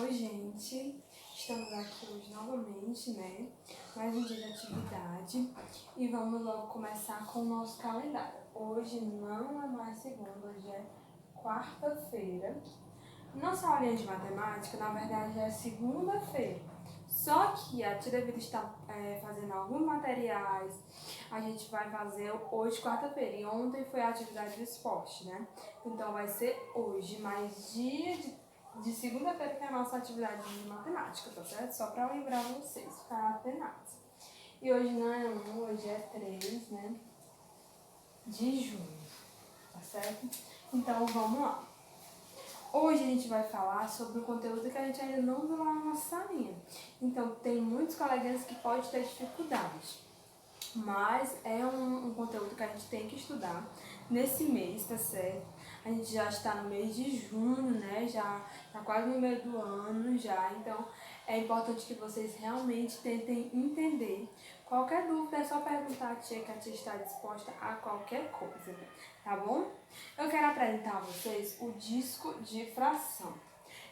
Oi, gente, estamos aqui hoje novamente, né? Mais um dia de atividade e vamos logo começar com o nosso calendário. Hoje não é mais segunda, hoje é quarta-feira. Nossa aulinha de matemática, na verdade, é segunda-feira. Só que a tia David está fazendo alguns materiais, a gente vai fazer hoje, quarta-feira, e ontem foi a atividade do esporte, né? Então vai ser hoje, mais dia de segunda-feira, que é a nossa atividade de matemática, tá certo? Só para lembrar vocês, ficar atenados. E hoje não é 1, hoje é 3, né? De junho, tá certo? Então vamos lá. Hoje a gente vai falar sobre um conteúdo que a gente ainda não viu lá na nossa salinha. Então tem muitos coleguinhas que podem ter dificuldades. Mas é um conteúdo que a gente tem que estudar nesse mês, tá certo? A gente já está no mês de junho, né? Já está quase no meio do ano já. Então é importante que vocês realmente tentem entender. Qualquer dúvida é só perguntar à tia, que a tia está disposta a qualquer coisa, tá bom? Eu quero apresentar a vocês o disco de fração.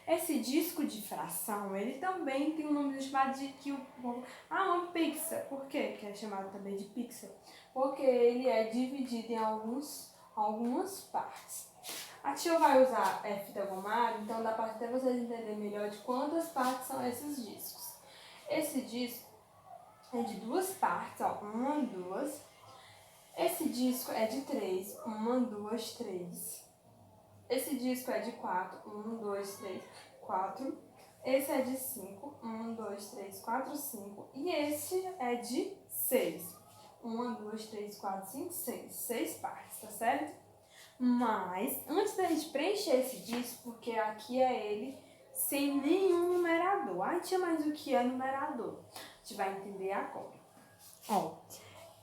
Esse disco de fração, ele também tem um nome chamado de que um pixel. Por quê que é chamado também de pixel? Porque ele é dividido em algumas partes. A tia vai usar fita gomária, então dá para até vocês entenderem melhor de quantas partes são esses discos. Esse disco é de duas partes, ó, uma, duas. Esse disco é de 3, uma, duas, 3. Esse disco é de 4, 1, 2, 3, 4. Esse é de 5, 1, 2, 3, 4, 5. E esse é de 6. 1, 2, 3, 4, 5, 6. 6 partes, tá certo? Mas, antes da gente preencher esse disco, porque aqui é ele sem nenhum numerador. Ai, tia, mas o que é numerador? A gente vai entender agora. Ó,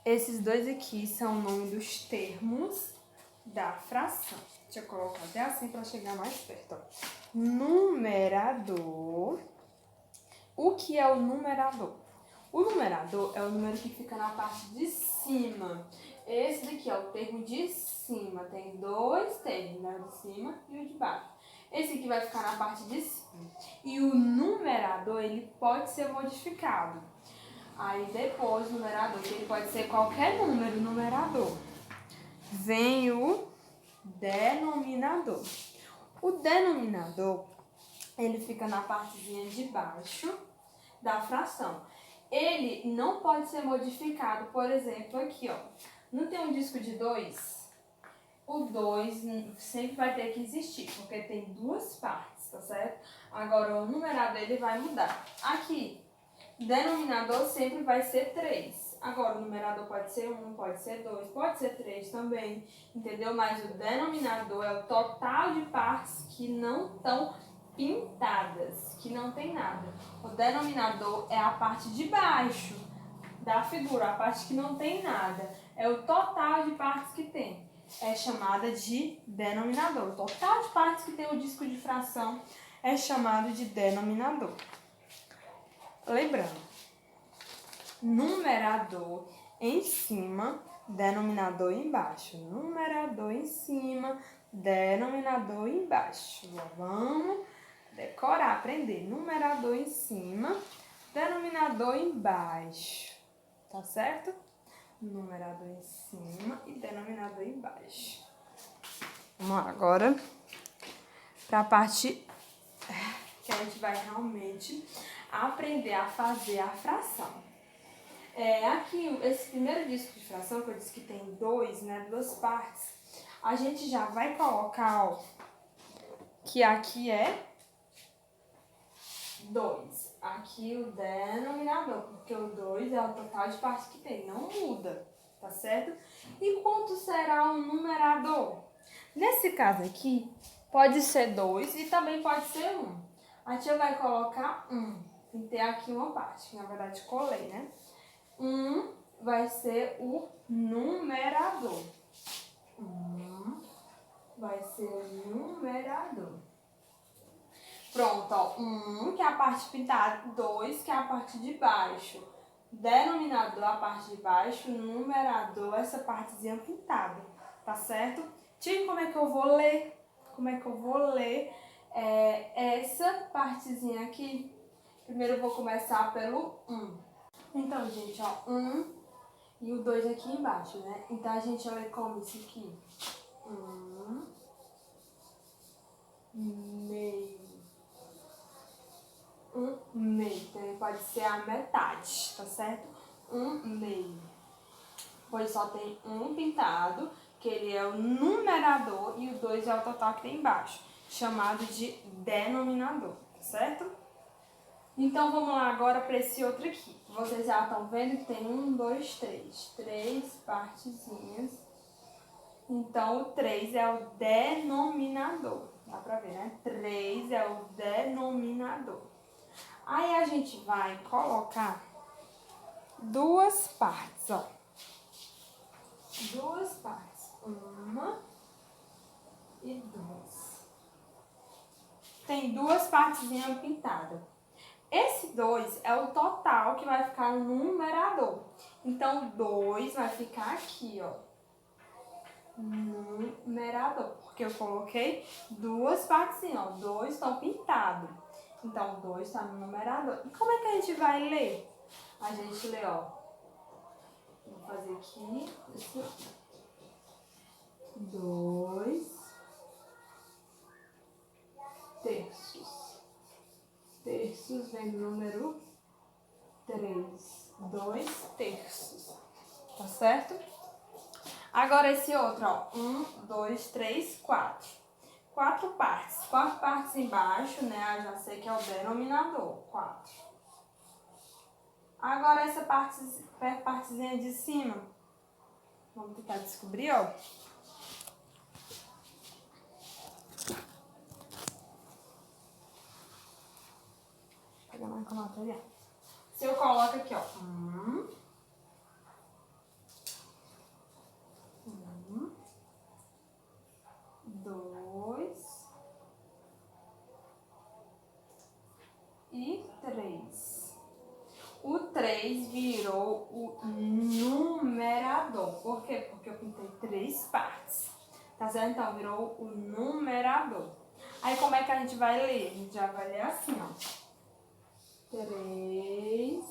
esses dois aqui são o nome dos termos da fração. Deixa eu colocar até assim para chegar mais perto. Ó. Numerador. O que é o numerador? O numerador é o número que fica na parte de cima. Esse daqui é o termo de cima. Tem dois termos, né? O de cima e o de baixo. Esse aqui vai ficar na parte de cima. E o numerador, ele pode ser modificado. Aí depois o numerador, que ele pode ser qualquer número, numerador. Vem o denominador. O denominador, ele fica na partezinha de baixo da fração. Ele não pode ser modificado, por exemplo, aqui, ó. Não tem um disco de 2? O 2 sempre vai ter que existir, porque tem duas partes, tá certo? Agora, o numerador, ele vai mudar. Aqui, denominador sempre vai ser 3. Agora, o numerador pode ser 1, pode ser 2, pode ser 3 também, entendeu? Mas o denominador é o total de partes que não estão pintadas, que não tem nada. O denominador é a parte de baixo da figura, a parte que não tem nada. É o total de partes que tem. É chamada de denominador. O total de partes que tem o disco de fração é chamado de denominador. Lembrando, numerador em cima, denominador embaixo. Numerador em cima, denominador embaixo. Vamos decorar, aprender. Numerador em cima, denominador embaixo. Tá certo? Numerador em cima e denominador embaixo. Vamos lá, agora para a parte que a gente vai realmente aprender a fazer a fração. Aqui, esse primeiro disco de fração, que eu disse que tem dois, né, duas partes, a gente já vai colocar, ó, que aqui é 2. Aqui o denominador, porque o 2 é o total de partes que tem, não muda, tá certo? E quanto será o numerador? Nesse caso aqui, pode ser 2 e também pode ser 1. A tia vai colocar 1. Tem que ter aqui uma parte, que na verdade colei, né? 1 vai ser o numerador. 1 vai ser o numerador. Pronto, ó. 1, que é a parte pintada. 2, que é a parte de baixo. Denominador, a parte de baixo. Numerador, essa partezinha pintada. Tá certo? Tia, como é que eu vou ler? Como é que eu vou ler essa partezinha aqui, primeiro eu vou começar pelo 1. Então, gente, ó, 1 e o 2 aqui embaixo, né? Então, a gente olha como isso aqui. 1, meio. 1 meio. Também pode ser a metade, tá certo? 1 meio. Pois só tem um pintado, que ele é o numerador, e o 2 é o total que tem embaixo, chamado de denominador, tá certo? Então, vamos lá agora para esse outro aqui. Vocês já estão vendo que tem 1, 2, 3. 3 partezinhas. Então, o 3 é o denominador. Dá pra ver, né? 3 é o denominador. Aí, a gente vai colocar duas partes, ó. Duas partes. 1 e 2. Tem duas partezinhas pintadas. Esse 2 é o total que vai ficar no numerador. Então, 2 vai ficar aqui, ó. Numerador. Porque eu coloquei duas partezinhas, ó. 2 estão pintados. Então, 2 está no numerador. E como é que a gente vai ler? A gente lê, ó. Vou fazer aqui. 2 terços. Terços vem do número 3. 2 terços. Tá certo? Agora esse outro, ó. 1, 2, 3, 4. 4 partes. 4 partes embaixo, né? Eu já sei que é o denominador. 4. Agora essa partezinha de cima. Vamos tentar descobrir, ó. Pegar mais com material. Se eu coloco aqui, ó. 2 e 3. O 3 virou o numerador. Por quê? Porque eu pintei 3 partes. Tá certo? Então, virou o numerador. Aí, como é que a gente vai ler? A gente já vai ler assim, ó. 3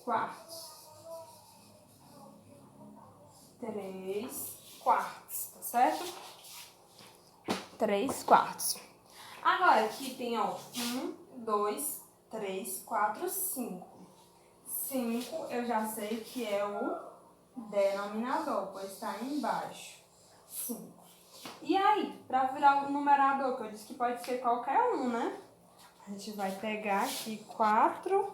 quartos. 3 quartos, tá certo? 3 quartos. Agora, aqui tem, ó, 1, 2, 3, 4, 5. 5 eu já sei que é o denominador, pois está embaixo. 5. E aí, para virar o numerador, que eu disse que pode ser qualquer um, né? A gente vai pegar aqui 4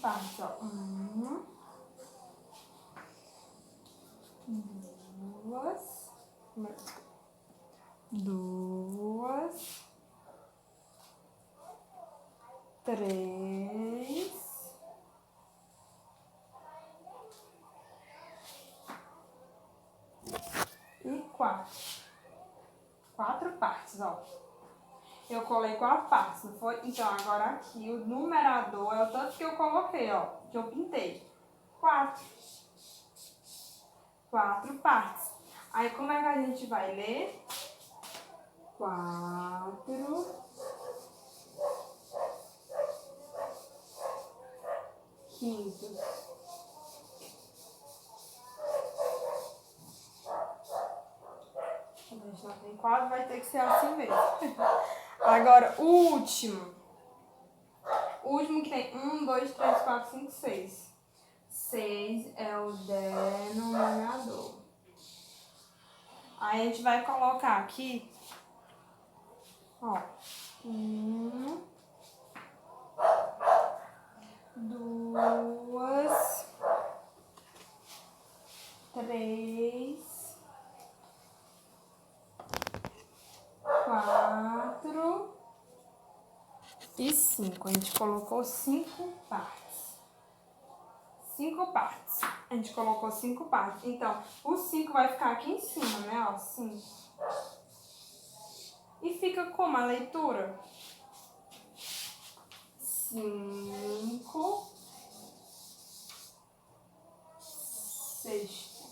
partes, ó. 1, 2, 2, 3 e 4. 4 partes, ó. Eu colei 4 partes, não foi? Então, agora aqui o numerador é o tanto que eu coloquei, ó. Que eu pintei. 4. 4 partes. Aí, como é que a gente vai ler? 4 quintos. A gente não tem quadro, vai ter que ser assim mesmo. Agora, o último. O último que tem 1, 2, 3, 4, 5, 6. 6 é o denominador. Aí a gente vai colocar aqui, ó, 1, 2, 3, 4 e 5. A gente colocou 5 partes. 5 partes. A gente colocou 5 partes. Então, o 5 vai ficar aqui em cima, né? Ó, 5. E fica como a leitura? 5 sextos.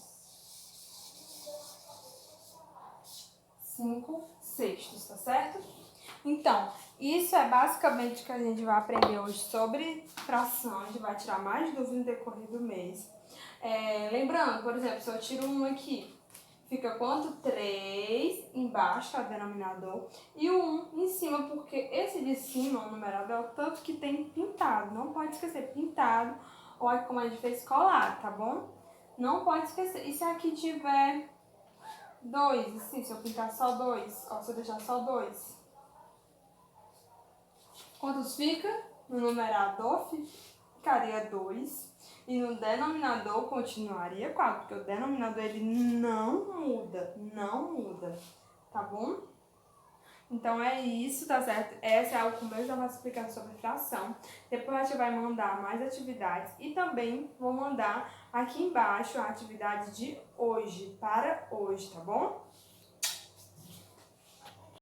5/6, tá certo? Então, isso é basicamente o que a gente vai aprender hoje sobre fração. A gente vai tirar mais dúvidas no decorrer do mês. Lembrando, por exemplo, se eu tiro um aqui, fica quanto? 3 embaixo, que é o denominador, e o 1 em cima, porque esse de cima, o numerador, é o tanto que tem pintado. Não pode esquecer, pintado, ou é como a gente fez, colar, tá bom? Não pode esquecer. E se aqui tiver 2, assim, se eu pintar só 2, ó, se eu deixar só 2, quantos fica? No numerador ficaria 2 e no denominador continuaria 4, porque o denominador ele não muda, tá bom? Então é isso, tá certo? Essa é o começo da nossa explicação sobre fração. Depois a gente vai mandar mais atividades e também vou mandar aqui embaixo a atividade de hoje, para hoje, tá bom?